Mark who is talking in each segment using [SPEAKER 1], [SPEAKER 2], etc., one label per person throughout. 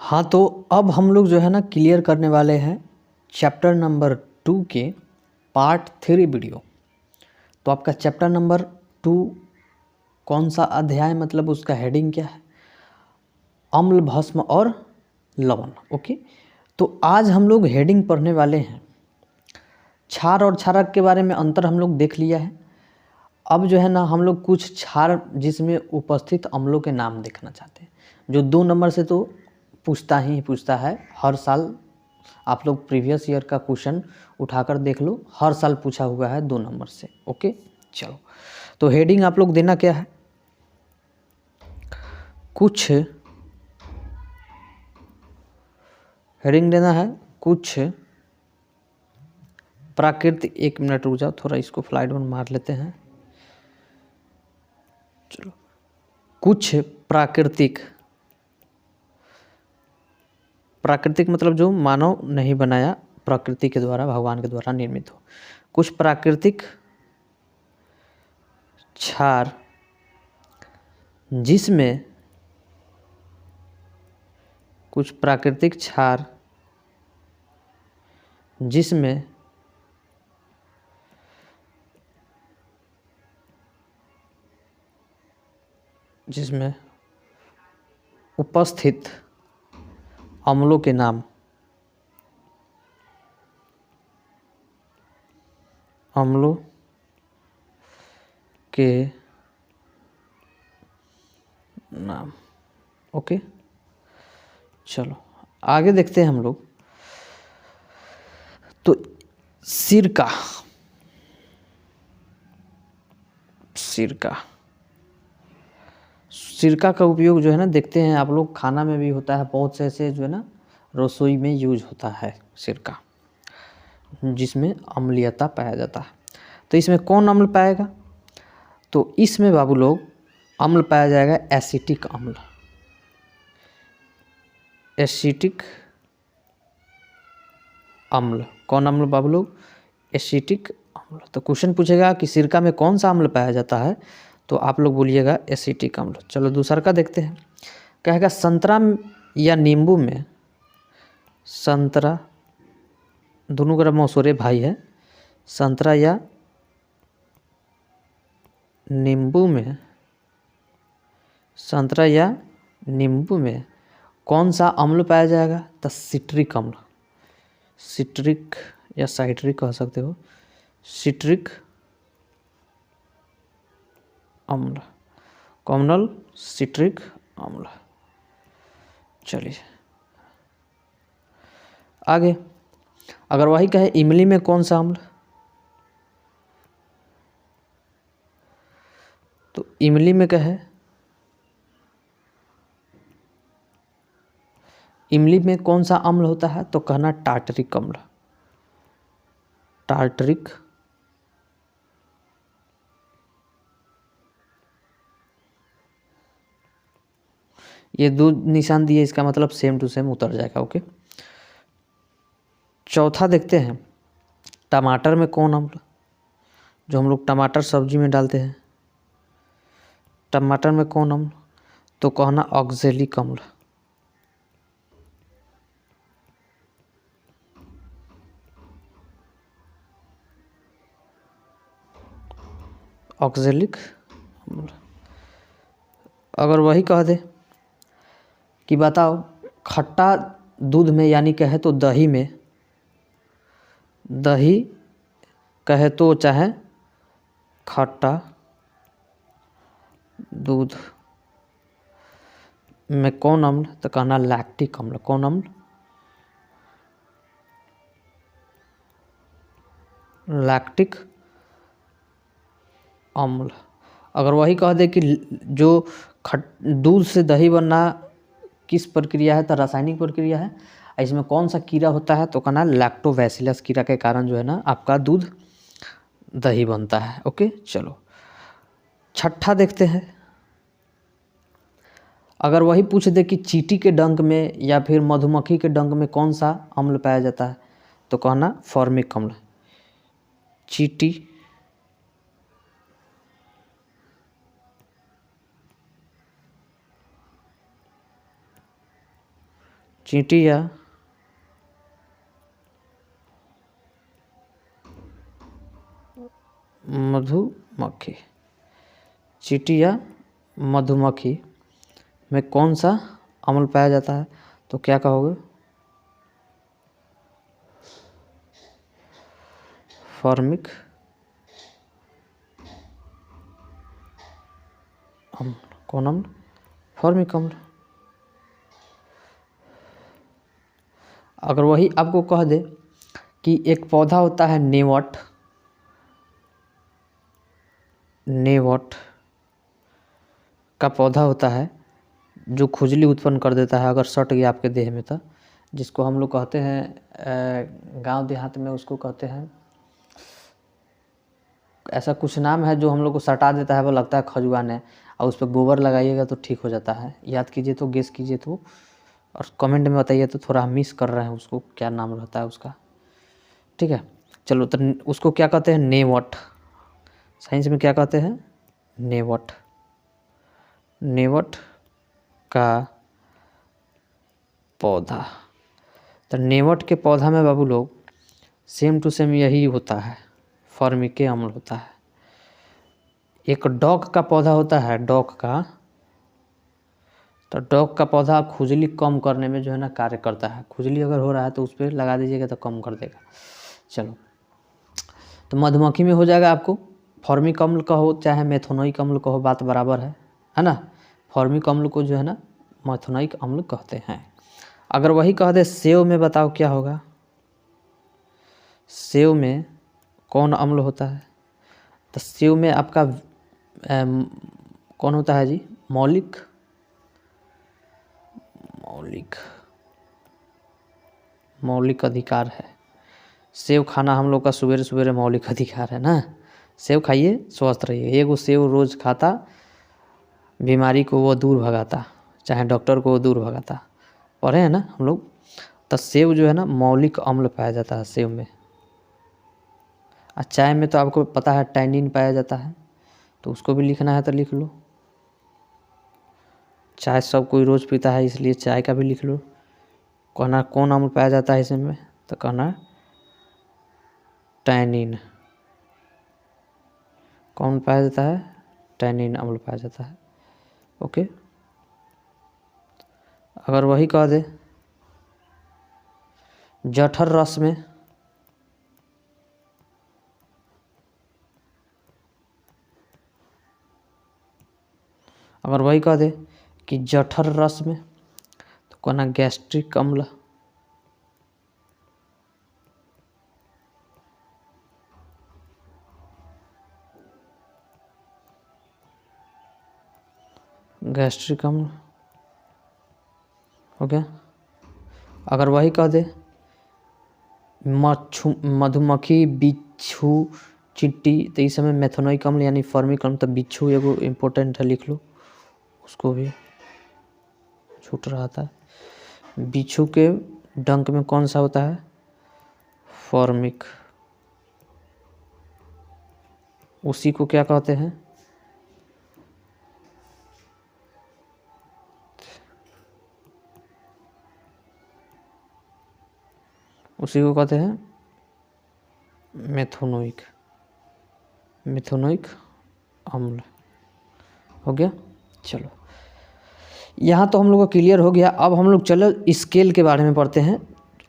[SPEAKER 1] हाँ, तो अब हम लोग जो है ना क्लियर करने वाले हैं चैप्टर नंबर 2 के पार्ट 3 वीडियो। तो आपका चैप्टर नंबर 2 कौन सा अध्याय, मतलब उसका हेडिंग क्या है? अम्ल, भस्म और लवण। ओके, तो आज हम लोग हेडिंग पढ़ने वाले हैं। क्षार और क्षारक के बारे में अंतर हम लोग देख लिया है। अब जो है ना हम लोग कुछ क्षार जिसमें उपस्थित अम्लों के नाम देखना चाहते हैं, जो 2 नंबर से तो पूछता ही पूछता है। हर साल आप लोग प्रीवियस ईयर का क्वेश्चन उठाकर देख लो, हर साल पूछा हुआ है 2 नंबर से। ओके, चलो, तो हेडिंग आप लोग देना क्या है? कुछ हेडिंग देना है कुछ प्राकृतिक। 1 मिनट रुक जाओ, थोड़ा इसको फ्लाइट वन मार लेते हैं। चलो, कुछ प्राकृतिक मतलब जो मानव नहीं बनाया, प्रकृति के द्वारा, भगवान के द्वारा निर्मित हो। कुछ प्राकृतिक क्षार जिसमें जिसमें उपस्थित अम्लों के नाम ओके, चलो आगे देखते हैं हम लोग। तो सिरका का उपयोग जो है ना, देखते हैं आप लोग, खाना में भी होता है, बहुत से ऐसे जो है ना रसोई में यूज होता है सिरका, जिसमें अम्लीयता पाया जाता है। तो इसमें कौन अम्ल पाएगा? तो इसमें बाबू लोग अम्ल पाया जाएगा एसिटिक अम्ल। कौन अम्ल बाबू लोग? एसिटिक अम्ल। तो क्वेश्चन पूछेगा कि सिरका में कौन सा अम्ल पाया जाता है, तो आप लोग बोलिएगा एसिटिक अम्ल। चलो दूसरा का देखते हैं। कहेगा संतरा या नींबू में, संतरा, दोनों का मौसूरे भाई है, संतरा या नींबू में कौन सा अम्ल पाया जाएगा? तो सिट्रिक अम्ल, सिट्रिक या साइट्रिक कह सकते हो, सिट्रिक अम्ल, कॉमनल सिट्रिक अम्ल। चलिए आगे, अगर वही कहे इमली में कौन सा अम्ल, तो इमली में कहे, इमली में कौन सा अम्ल होता है, तो कहना टार्टरिक अम्ल। टार्टरिक ये 2 निशान दिए, इसका मतलब सेम टू सेम उतर जाएगा। ओके, चौथा देखते हैं। टमाटर में कौन अम्ल, जो हम लोग टमाटर सब्जी में डालते हैं, टमाटर में कौन अम्ल, तो कहना ऑक्जेलिक अम्ल। ऑक्जेलिक अम्ल। अगर वही कह दे कि बताओ खट्टा दूध में, यानी कहे तो दही में, दही कहे तो चाहे खट्टा दूध में कौन अम्ल, तो कहना लैक्टिक अम्ल। कौन अम्ल? लैक्टिक अम्ल। अगर वही कह दे कि जो दूध से दही बनना किस प्रक्रिया है, तो रासायनिक प्रक्रिया है, इसमें कौन सा कीड़ा होता है, तो कहना लैक्टोबैसिलस कीड़ा के कारण जो है ना आपका दूध दही बनता है। ओके, चलो छठा देखते हैं। अगर वही पूछ दे कि चींटी के डंक में या फिर मधुमक्खी के डंक में कौन सा अम्ल पाया जाता है, तो कहना फॉर्मिक अम्ल। चींटी चींटी या मधुमक्खी, चींटी या मधुमक्खी में कौन सा अम्ल पाया जाता है? तो क्या कहोगे? फॉर्मिक अम्ल। कौन अम्ल? फॉर्मिक अम्ल। अगर वही आपको कह दे कि एक पौधा होता है नेवट, नेवट का पौधा होता है जो खुजली उत्पन्न कर देता है अगर सट गया आपके देह में, तो जिसको हम लोग कहते हैं गांव देहात में उसको कहते हैं, ऐसा कुछ नाम है जो हम लोग को सटा देता है, वो लगता है खजुआन है, और उस पर गोबर लगाइएगा तो ठीक हो जाता है। याद कीजिए तो, गेस कीजिए तो, और कमेंट में बताइए तो, थोड़ा हम मिस कर रहे हैं उसको, क्या नाम रहता है उसका। ठीक है, चलो, तो उसको क्या कहते हैं? नेवट। साइंस में क्या कहते हैं? नेवट। नेवट का पौधा। तो नेवट के पौधा में बाबू लोग सेम टू सेम यही होता है, फॉर्मिक अम्ल होता है। एक डॉग का पौधा होता है, डॉग का, तो डॉग का पौधा खुजली कम करने में जो है ना कार्य करता है। खुजली अगर हो रहा है तो उस पर लगा दीजिएगा तो कम कर देगा। चलो, तो मधुमक्खी में हो जाएगा आपको फॉर्मिक अम्ल कहो चाहे मेथोनोइक अम्ल कहो, बात बराबर है ना। फॉर्मिक अम्ल को जो है ना मेथोनोइक अम्ल कहते हैं। अगर वही कह दे सेव में, बताओ क्या होगा? सेव में कौन अम्ल होता है? तो सेव में आपका कौन होता है जी? मौलिक। मौलिक, मौलिक अधिकार है। सेव खाना हम लोग का सवेरे सवेरे मौलिक अधिकार है ना। सेव खाइए, स्वस्थ रहिए। एगो सेव रोज़ खाता, बीमारी को वो दूर भगाता, चाहे डॉक्टर को वो दूर भगाता। पढ़े हैं ना हम लोग। तो सेव जो है ना मौलिक अम्ल पाया जाता है सेव में। और चाय में तो आपको पता है टैनिन पाया जाता है, तो उसको भी लिखना है तो लिख लो। चाय सब कोई रोज़ पीता है, इसलिए चाय का भी लिख लो। कहना कौन अम्ल पाया जाता है इसमें? तो कहना टैनिन। कौन पाया जाता है? टैनिन अम्ल पाया जाता है। ओके। अगर वही कह दे जठर रस में, अगर वही कह दे कि जठर रस में, तो कहना गैस्ट्रिक अम्ल। गैस्ट्रिक अम्ल हो गया। अगर वही कह दे मधुमक्खी, बिच्छू, चींटी, तो इस समय मेथोनोइक अम्ल यानी फॉर्मिक अम्ल। तो बिच्छू एगो इम्पोर्टेंट है, लिख लो उसको भी, छूट रहा था। बिच्छू के डंक में कौन सा होता है? फॉर्मिक। उसी को क्या कहते हैं? उसी को कहते हैं मेथोनोइक, मेथोनोइक अम्ल। हो गया। चलो, यहाँ तो हम लोग का क्लियर हो गया। अब हम लोग चलो स्केल के बारे में पढ़ते हैं।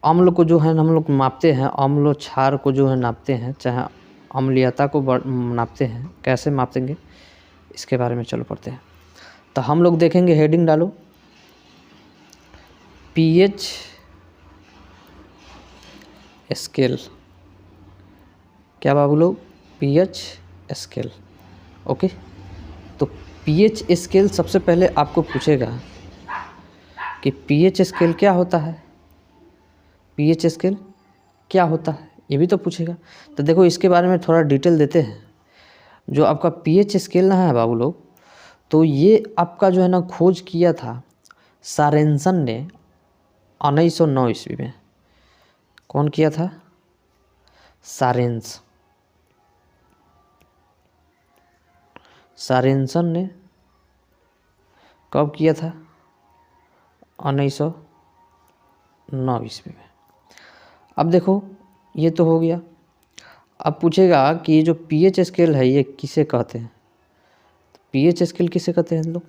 [SPEAKER 1] अम्ल को जो है हम लोग मापते हैं, अम्ल क्षार को जो है नापते हैं, चाहे अम्लीयता को नापते हैं। कैसे मापेंगे इसके बारे में चलो पढ़ते हैं। तो हम लोग देखेंगे, हेडिंग डालो, पीएच स्केल। क्या बाबू लोग? PH scale. ओके। तो पीएच स्केल सबसे पहले आपको पूछेगा कि पीएच स्केल क्या होता है। पीएच स्केल क्या होता है ये भी तो पूछेगा। तो देखो इसके बारे में थोड़ा डिटेल देते हैं। जो आपका पीएच स्केल ना है बाबू लोग, तो ये आपका जो है ना खोज किया था सारेंसन ने 1909 ईस्वी में। कौन किया था? सारेंसन ने कब किया था? 1909 9 ईस्वी में। अब देखो ये तो हो गया। अब पूछेगा कि ये जो पीएच स्केल है ये किसे कहते हैं। पीएच स्केल किसे कहते हैं लोग?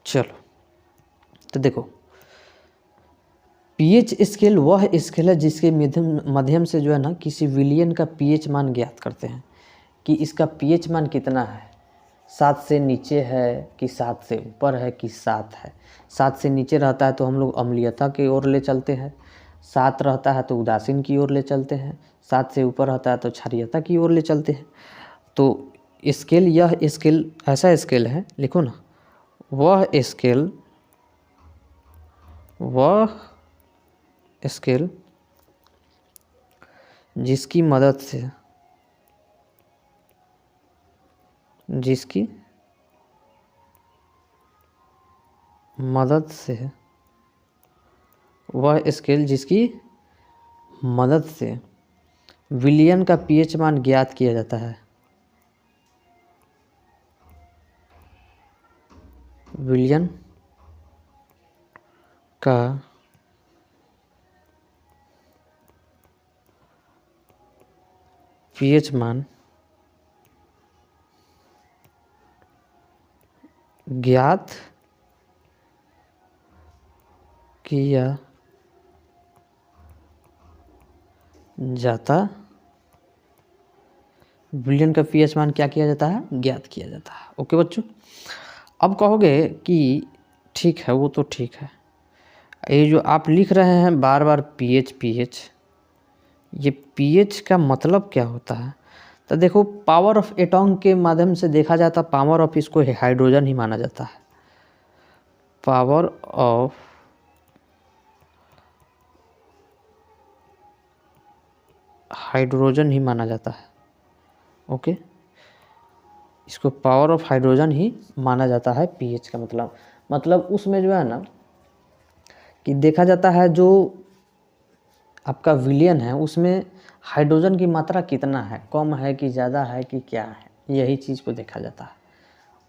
[SPEAKER 1] चलो तो देखो, पीएच स्केल वह स्केल है जिसके माध्यम से जो है ना किसी विलियन का पीएच मान ज्ञात करते हैं कि इसका पीएच मान कितना है, 7 से नीचे है कि 7 से ऊपर है कि 7 है। 7 से नीचे रहता है तो हम लोग अम्लीयता की ओर ले चलते हैं, 7 रहता है तो उदासीन की ओर ले चलते हैं, 7 से ऊपर रहता है तो क्षारीयता की ओर ले चलते हैं। तो स्केल, यह स्केल ऐसा स्केल है, लिखो ना, वह स्केल जिसकी मदद से विलियन का पीएच मान ज्ञात किया जाता है। विलियन का पीएच मान ज्ञात किया जाता, विलियन का पीएच मान क्या किया जाता है, ज्ञात किया जाता है। ओके बच्चों, अब कहोगे कि ठीक है, वो तो ठीक है, ये जो आप लिख रहे हैं बार बार पीएच, ये पीएच का मतलब क्या होता है? तो देखो, पावर ऑफ एटॉम के माध्यम से देखा जाता, पावर ऑफ इसको हाइड्रोजन ही माना जाता है, पावर ऑफ हाइड्रोजन ही माना जाता है। ओके, इसको पावर ऑफ हाइड्रोजन ही माना जाता है पीएच का मतलब उसमें जो है ना कि देखा जाता है जो आपका विलियन है उसमें हाइड्रोजन की मात्रा कितना है, कम है कि ज़्यादा है कि क्या है, यही चीज़ को देखा जाता है।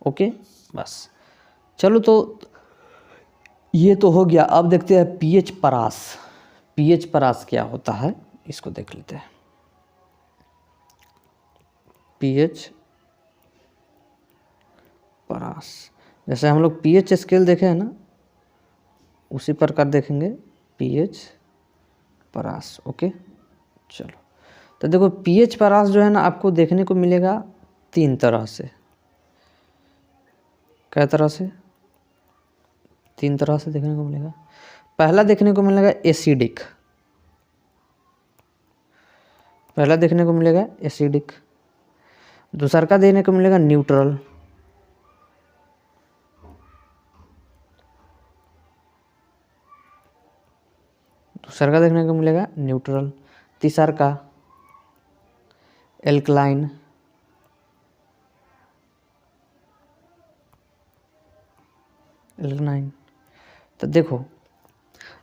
[SPEAKER 1] ओके, बस चलो, तो ये तो हो गया। अब देखते हैं पीएच परास क्या होता है, इसको देख लेते हैं। पीएच परास, जैसे हम लोग पीएच स्केल देखे हैं ना, उसी प्रकार देखेंगे पीएच परास। ओके, चलो तो देखो, पीएच परास जो है ना आपको देखने को मिलेगा 3 तरह से। कै तरह से? 3 तरह से देखने को मिलेगा। पहला देखने को मिलेगा एसिडिक, दूसरा का देखने को मिलेगा न्यूट्रल, तीसरा का एल्कलाइन, तो देखो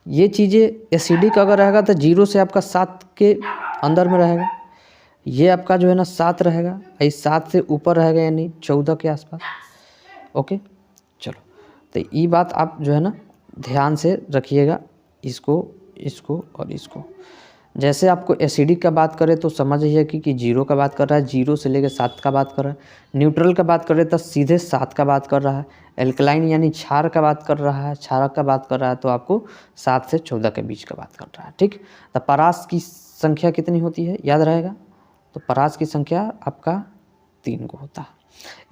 [SPEAKER 1] ये चीज़ें एसिडिक अगर रहेगा तो 0 से आपका 7 के अंदर में रहेगा, ये आपका जो है ना 7 रहेगा, ये 7 से ऊपर रहेगा यानी 14 के आसपास। ओके, चलो तो ये बात आप जो है ना ध्यान से रखिएगा, इसको और इसको। जैसे आपको एसिडिक का बात करें तो समझिए कि 0 का बात कर रहा है, 0 से लेकर 7 का बात कर रहा है। न्यूट्रल का बात करें तो सीधे 7 का बात कर रहा है। एल्कलाइन यानी क्षार का बात कर रहा है, तो आपको 7 से 14 के बीच का बात कर रहा है। ठीक, तो परास की संख्या कितनी होती है, याद रहेगा? तो परास की संख्या आपका 3 को होता है,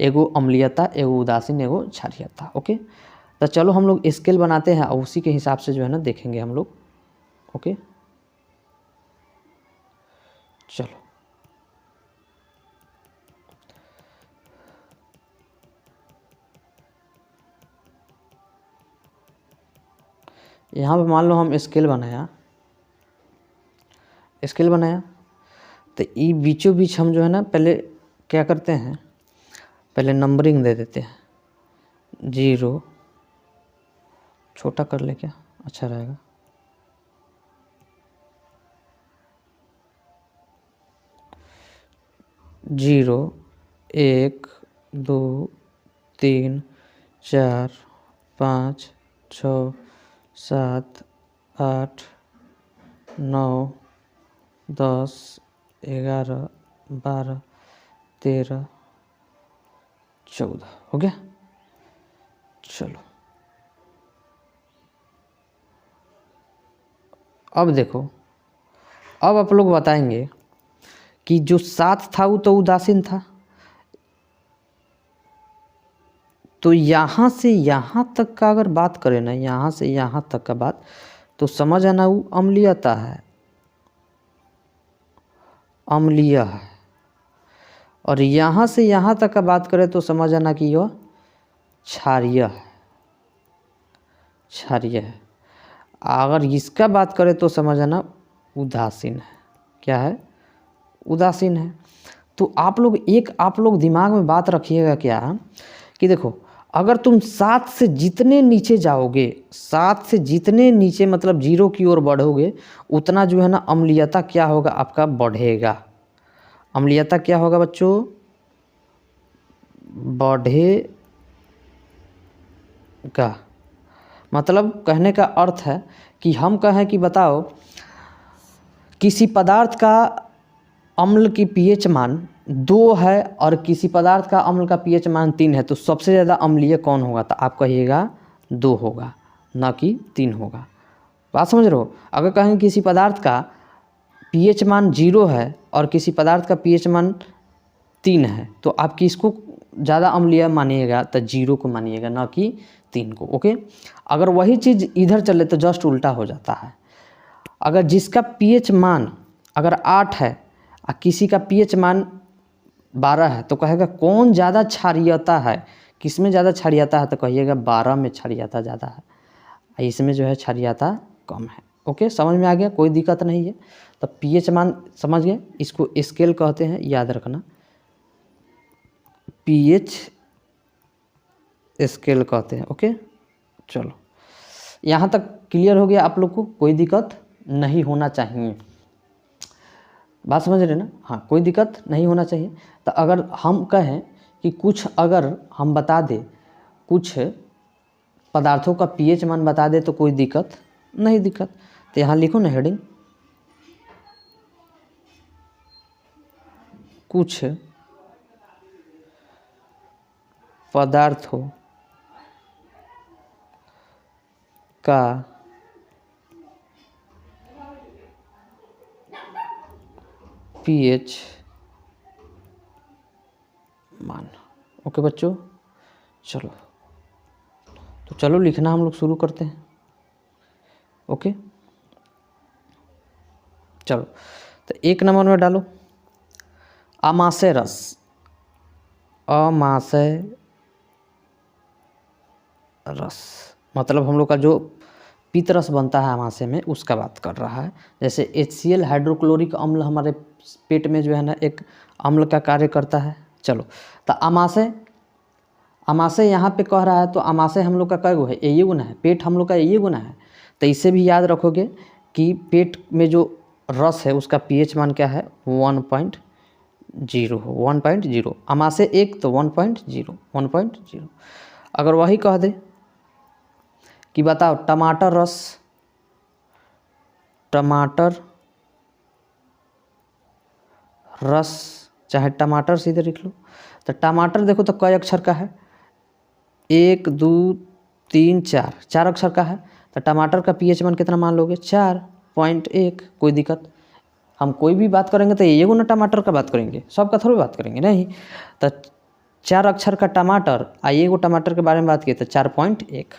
[SPEAKER 1] एगो अम्लीयता, एगो उदासीन, एगो क्षारीयता। ओके, तो चलो हम लोग स्केल बनाते हैं और उसी के हिसाब से जो है ना देखेंगे हम लोग। ओके, चलो यहाँ पे मान लो हम स्केल बनाया, तो ये बीचों बीच हम जो है ना पहले क्या करते हैं, पहले नंबरिंग दे देते हैं। 0 छोटा कर ले, क्या अच्छा रहेगा, 0 1 2 3 4 5 6 7 8 9 10 11 12 13 14 हो गया। चलो अब देखो, अब आप लोग बताएंगे कि जो 7 था वो तो उदासीन था, तो यहाँ से यहाँ तक का अगर बात करें ना, यहाँ से यहाँ तक का बात, तो समझ आना वो अम्लीयता है, अम्लीय है। और यहाँ से यहाँ तक का बात करें तो समझ आना कि यह क्षारीय है, क्षारीय है। अगर इसका बात करें तो समझ आना उदासीन है। क्या है? उदासीन है। तो आप लोग दिमाग में बात रखिएगा क्या कि देखो, अगर तुम 7 से जितने नीचे जाओगे, 7 से जितने नीचे मतलब 0 की ओर बढ़ोगे, उतना जो है ना अम्लीयता क्या होगा आपका, बढ़ेगा। अम्लीयता क्या होगा बच्चों? बढ़ेगा। मतलब कहने का अर्थ है कि हम कहें कि बताओ किसी पदार्थ का अम्ल की पीएच मान 2 है और किसी पदार्थ का अम्ल का पीएच मान 3 है, तो सबसे ज़्यादा अम्लीय कौन होगा? तो आप कहिएगा 2 होगा, ना कि 3 होगा। बात समझ रहे हो? अगर कहें किसी पदार्थ का पीएच मान 0 है और किसी पदार्थ का पीएच मान 3 है, तो आप किसको ज़्यादा अम्लीय मानिएगा? तो 0 को मानिएगा, ना कि 3 को। ओके। अगर वही चीज़ इधर चले तो जस्ट उल्टा हो जाता है। अगर जिसका पीएच मान अगर 8 है और किसी का पीएच मान 12 है, तो कहेगा कौन ज़्यादा क्षारीयता है, किस में ज़्यादा क्षारीयता है? तो कहिएगा 12 में क्षारीयता ज़्यादा है, इसमें जो है क्षारीयता कम है। ओके, समझ में आ गया? कोई दिक्कत नहीं है। तो पीएच मान समझ गए, इसको स्केल कहते हैं, याद रखना, पीएच स्केल कहते हैं। ओके, चलो यहाँ तक क्लियर हो गया आप लोग को? कोई दिक्कत नहीं होना चाहिए, बात समझ रहे ना? हाँ, कोई दिक्कत नहीं होना चाहिए। तो अगर हम कहें कि कुछ, अगर हम बता दें कुछ पदार्थों का पीएच मान बता दे तो कोई दिक्कत नहीं। दिक्कत तो यहाँ लिखो ना हेडिंग, कुछ पदार्थों का पीएच मान। ओके बच्चों, चलो तो चलो लिखना हम लोग शुरू करते हैं। ओके, चलो तो 1 नंबर में डालो अमाशय रस। अमाशय रस मतलब हम लोग का जो पित्तरस बनता है अमाशय में, उसका बात कर रहा है। जैसे HCl हाइड्रोक्लोरिक अम्ल हमारे पेट में जो है ना एक अम्ल का कार्य करता है। चलो तो अमाशय यहाँ पे कह रहा है, तो अमाशय हम लोग का कै गो है? ये गुना है। पेट हम लोग का ये गुना है। तो इसे भी याद रखोगे कि पेट में जो रस है उसका पीएच मान क्या है? 1.0 हो, 1.0। अमाशय 1 तो 1.0, 1.0। अगर वही कह दे कि बताओ टमाटर रस, टमाटर रस चाहे टमाटर सीधे लिख लो। तो टमाटर देखो तो कई अक्षर का है? 1 2 3 4, 4 अक्षर का है। तो टमाटर का पीएच मान कितना मान लोगे? 4.1। कोई दिक्कत? हम कोई भी बात करेंगे तो ये ना टमाटर का बात करेंगे, सबका थोड़ी बात करेंगे, नहीं। तो 4 अक्षर का टमाटर, आइए वो टमाटर के बारे में बात किए तो 4.1।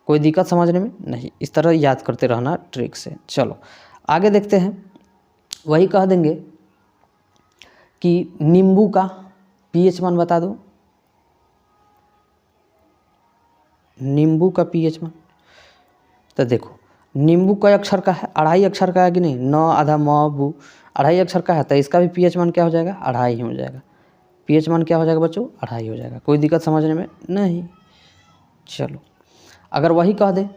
[SPEAKER 1] कोई दिक्कत समझने में? नहीं। इस तरह याद करते रहना ट्रिक से। चलो आगे देखते हैं। वही कह देंगे कि नींबू का पीएच मान बता दो, नींबू का पीएच मान। तो देखो नींबू कई अक्षर का है? 2.5 अक्षर का है कि नहीं? 9 आधा म बू 2.5 अक्षर का है, तो इसका भी पीएच मान क्या हो जाएगा? 2.5 ही हो जाएगा। पीएच मान क्या हो जाएगा बच्चों? 2.5 हो जाएगा। कोई दिक्कत समझने में? नहीं। चलो अगर वही कह दे,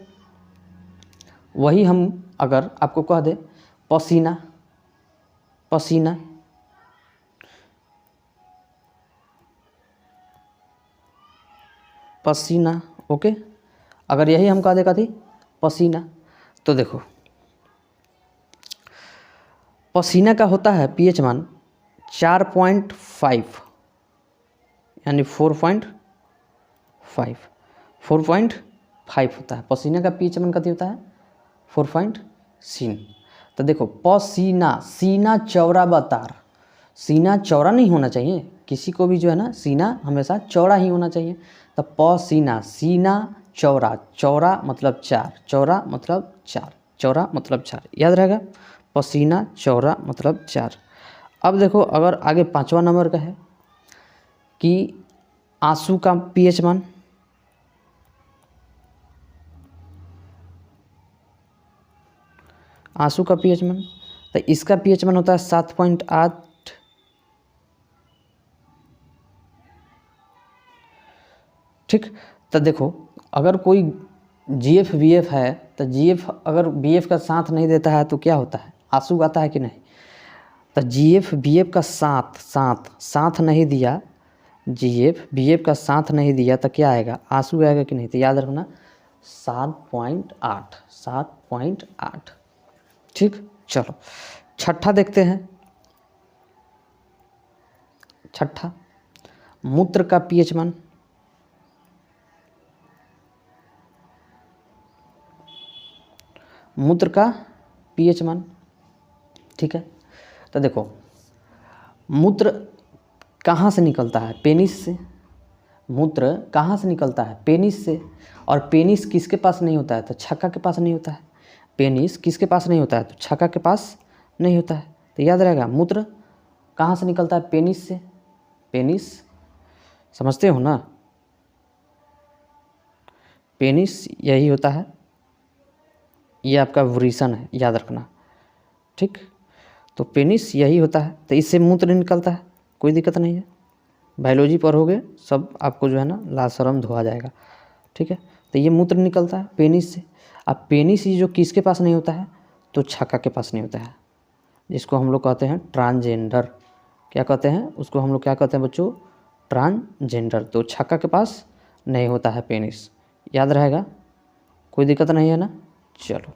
[SPEAKER 1] वही हम अगर आपको कह दे पसीना, पसीना पसीना। ओके, अगर यही हम कह दे कथी पसीना, तो देखो पसीना का होता है पीएच मान 4.5 यानी 4.5 होता है। पसीना का पीएच मान कथी होता है 4.3। तो देखो पसीना, सीना चौड़ा बतार, सीना चौड़ा नहीं होना चाहिए किसी को भी, जो है ना सीना हमेशा चौड़ा ही होना चाहिए। तो पसीना, सीना चौड़ा, चौड़ा मतलब 4, चौड़ा मतलब 4, चौड़ा मतलब 4, याद रहेगा। पसीना चौड़ा मतलब 4। अब देखो अगर आगे 5वां नंबर का है कि आंसू का पीएच मान, आंसू का पीएच मान, तो इसका पीएच मान होता है 7.8। ठीक, तो देखो अगर कोई जीएफ बीएफ है तो जीएफ अगर बीएफ का साथ नहीं देता है तो क्या होता है, आंसू आता है कि नहीं। तो जीएफ बीएफ का साथ नहीं दिया, जीएफ बीएफ का साथ नहीं दिया तो क्या आएगा, आंसू आएगा कि नहीं। तो याद रखना 7.8। ठीक, चलो छठा देखते हैं। छठा मूत्र का पीएच मान, मूत्र का पीएच मान। ठीक है, तो देखो मूत्र कहाँ से निकलता है, पेनिस से। मूत्र कहाँ से निकलता है, पेनिस से। और पेनिस किसके पास नहीं होता है, तो छक्का के पास नहीं होता है। पेनिस किसके पास नहीं होता है, तो छक्का के पास नहीं होता है। तो याद रहेगा मूत्र कहाँ से निकलता है, पेनिस से। पेनिस समझते हो ना, पेनिस यही होता है, ये आपका वृषण है, याद रखना। ठीक, तो पेनिस यही होता है, तो इससे मूत्र निकलता है, कोई दिक्कत नहीं है। बायोलॉजी पढ़ोगे सब आपको जो है ना लाज शर्म धोआ जाएगा। ठीक है, तो ये मूत्र निकलता है पेनिस से। अब पेनिस ये जो किसके पास नहीं होता है, तो छक्का के पास नहीं होता है, जिसको हम लोग कहते हैं ट्रांसजेंडर। क्या कहते हैं उसको हम लोग, क्या कहते हैं बच्चों, ट्रांसजेंडर। तो छक्का के पास नहीं होता है पेनिस, याद रहेगा, कोई दिक्कत नहीं है ना। चलो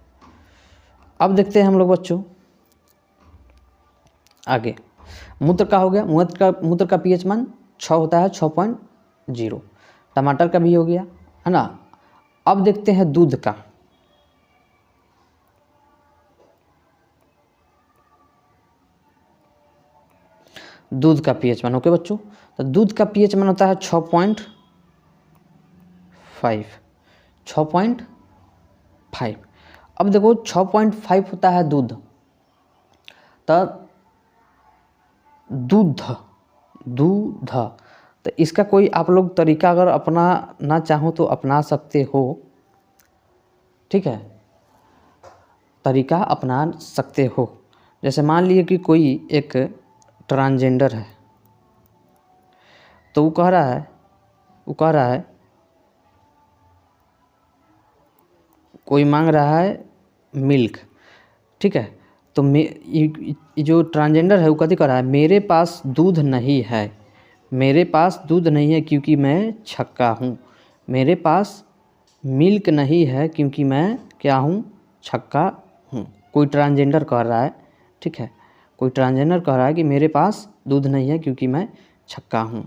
[SPEAKER 1] अब देखते हैं हम लोग बच्चों आगे। मूत्र का हो गया, मूत्र का पीएच मान 6 होता है, 6.0। टमाटर का भी हो गया, है ना। अब देखते हैं दूध का। दूध का पीएच मान, ओके बच्चों, तो दूध का पीएच मान होता है 6.5। अब देखो 6.5 होता है दूध, तो दूध तो इसका कोई आप लोग तरीका अगर अपनाना चाहो तो अपना सकते हो। ठीक है, तरीका अपना सकते हो। जैसे मान लिए कि कोई एक ट्रांसजेंडर है, तो वो कह रहा है कोई मांग रहा है मिल्क। ठीक है, तो ये जो ट्रांसजेंडर है वो कथी कर रहा है, मेरे पास दूध नहीं है, मेरे पास दूध नहीं है क्योंकि मैं छक्का हूँ। मेरे पास मिल्क नहीं है क्योंकि मैं क्या हूँ, छक्का हूँ। कोई ट्रांसजेंडर कह रहा है, ठीक है, कोई ट्रांसजेंडर कह रहा है कि मेरे पास दूध नहीं है क्योंकि मैं छक्का हूँ।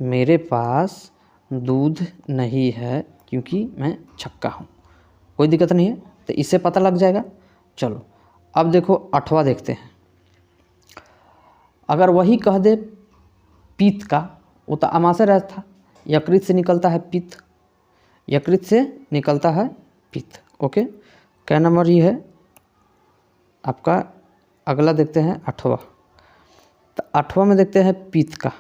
[SPEAKER 1] मेरे पास दूध नहीं है क्योंकि मैं छक्का हूँ। कोई दिक्कत नहीं है, तो इससे पता लग जाएगा। चलो अब देखो 8वां देखते हैं। अगर वही कह दे पित्त का, वो तो अमाशय रहता था, यकृत से निकलता है पित्त, यकृत से निकलता है पित्त। ओके, क्या नंबर ये है आपका। अगला देखते हैं 8वां। तो 8वां में देखते हैं पित्त का।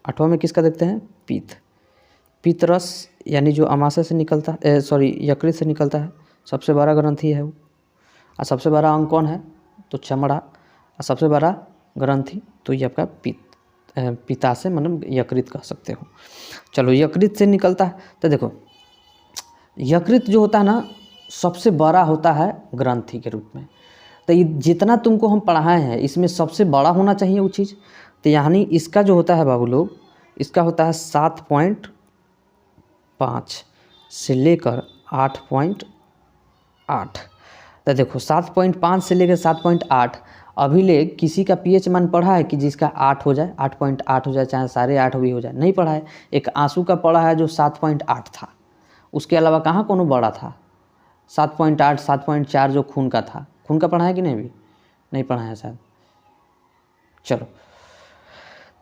[SPEAKER 1] 8वां में किसका देखते हैं, पित्त। पित्त रस यानी जो अमाशय से निकलता है, यकृत से निकलता है, सबसे बड़ा ग्रंथि है वो। और सबसे बड़ा अंग कौन है, तो चमड़ा। और सबसे बड़ा ग्रंथि तो ये आपका पित्ताशय मतलब यकृत कह सकते हो। चलो यकृत से निकलता है, तो देखो यकृत जो होता है ना सबसे बड़ा होता है ग्रंथि के रूप में। तो ये जितना तुमको हम पढ़ाए हैं इसमें सबसे बड़ा होना चाहिए वो चीज़। तो यानी इसका जो होता है बाबू लोग, इसका होता है 7.5। 7.5 से लेकर 8.8। तो देखो 7.5 से लेकर 7.8 अभी ले किसी का पीएच मान पढ़ा है कि जिसका 8 हो जाए, 8.8 हो जाए, चाहे 8.5 भी हो जाए, नहीं पढ़ा है। एक आंसू का पढ़ा है जो 7.8 था, उसके अलावा कहाँ कोनो बड़ा था। 7.8, 7.4 जो खून का था, खून का पढ़ा है कि नहीं, भी नहीं पढ़ा है शायद। चलो,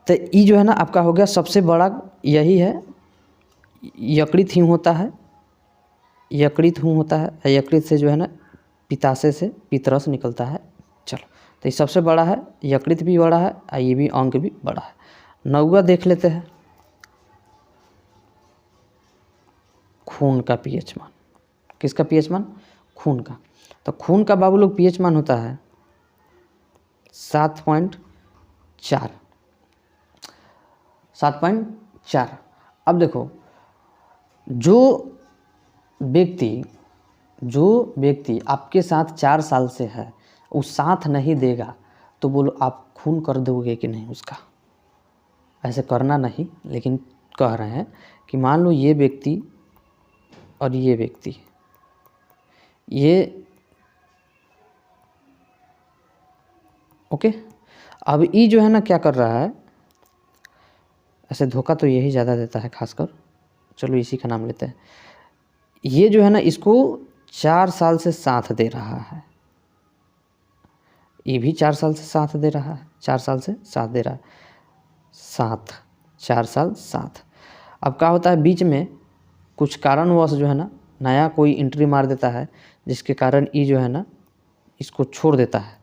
[SPEAKER 1] तो ये जो है ना आपका हो गया सबसे बड़ा, यही है यकृत ही होता है, यकृत हूँ होता है, यकृत से जो है ना पित्ताशय से पितरस निकलता है। चलो, तो ये सबसे बड़ा है, यकृत भी बड़ा है और ये भी अंग भी बड़ा है। 9वां देख लेते हैं, खून का पीएच मान। किसका पीएच मान? खून का। तो खून का बाबू लोग पीएच मान होता है 7.4। 7.4। अब देखो, जो व्यक्ति आपके साथ 4 साल से है, वो साथ नहीं देगा, तो बोलो आप खून कर दोगे कि नहीं उसका? ऐसे करना नहीं, लेकिन कह रहे हैं कि मान लो ये व्यक्ति और ये व्यक्ति, ये ओके। अब ये जो है ना क्या कर रहा है, ऐसे धोखा तो यही ज़्यादा देता है खासकर। चलो इसी का नाम लेते हैं। ये जो है ना इसको 4 साल से साथ दे रहा है, ये भी 4 साल से साथ दे रहा है, 4 साल से साथ दे रहा है, 4 साल साथ। अब क्या होता है, बीच में कुछ कारणवश जो है ना नया कोई एंट्री मार देता है, जिसके कारण ये जो है ना इसको छोड़ देता है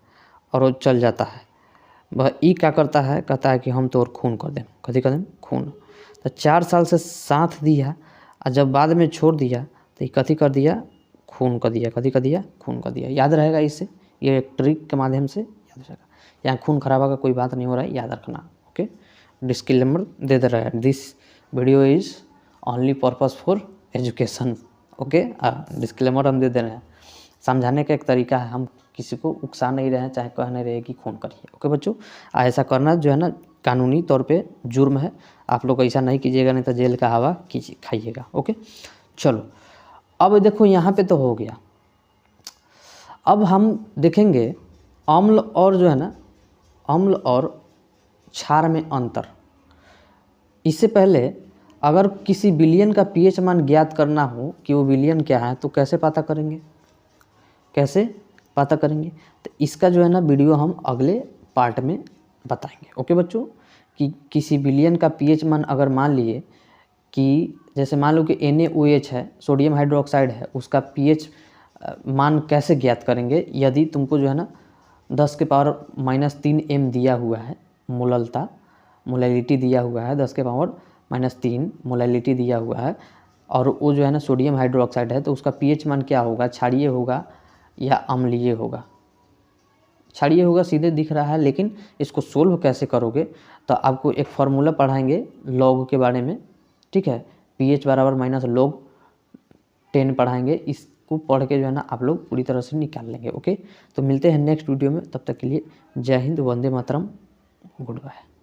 [SPEAKER 1] और वो चल जाता है। वह ई क्या करता है, कहता है कि हम तो और खून कर दें, कथी कर दें, खून। तो 4 साल से साथ दिया और जब बाद में छोड़ दिया तो ये कथी कर दिया, खून कर दिया। कथी कर दिया, खून कर दिया। याद रहेगा इससे, ये एक ट्रिक के माध्यम से याद हो जाएगा। यहाँ खून खराबा का कोई बात नहीं हो रहा है, याद रखना। ओके, डिस्क्लेमर दे रहा है, this video is only purpose for education. Okay, disclaimer हम दे रहे हैं, समझाने का एक तरीका है, हम किसी को उकसा नहीं रहे हैं, चाहे कह नहीं रहे कि खून करिए। ओके बच्चों, ऐसा करना जो है ना कानूनी तौर पे जुर्म है। आप लोग ऐसा नहीं कीजिएगा, नहीं तो जेल का हवा खाइएगा। ओके, चलो अब देखो यहाँ पे तो हो गया। अब हम देखेंगे अम्ल और जो है ना अम्ल और क्षार में अंतर। इससे पहले अगर किसी विलयन का पीएच मान ज्ञात करना हो कि वो विलयन क्या है, तो कैसे पता करेंगे, कैसे पता करेंगे? तो इसका जो है ना वीडियो हम अगले पार्ट में बताएंगे। ओके बच्चों, कि किसी विलयन का पीएच मान अगर मान लिए कि जैसे मान लो कि NaOH है, सोडियम हाइड्रोक्साइड है, उसका पीएच मान कैसे ज्ञात करेंगे? यदि तुमको जो है ना 10⁻³ m दिया हुआ है, मोलैलिटी दिया हुआ है, 10⁻³ मोलैलिटी दिया हुआ है, और वो जो है ना सोडियम हाइड्रोक्साइड है, तो उसका पीएच मान क्या होगा, क्षारीय होगा या अम्लीय होगा? क्षारीय होगा, सीधे दिख रहा है। लेकिन इसको सोल्व कैसे करोगे, तो आपको एक फार्मूला पढ़ाएंगे लॉग के बारे में, ठीक है, pH = -log10 पढ़ाएंगे। इसको पढ़ के जो है ना आप लोग पूरी तरह से निकाल लेंगे। ओके, तो मिलते हैं नेक्स्ट वीडियो में, तब तक के लिए जय हिंद, वंदे मातरम, गुड बाय।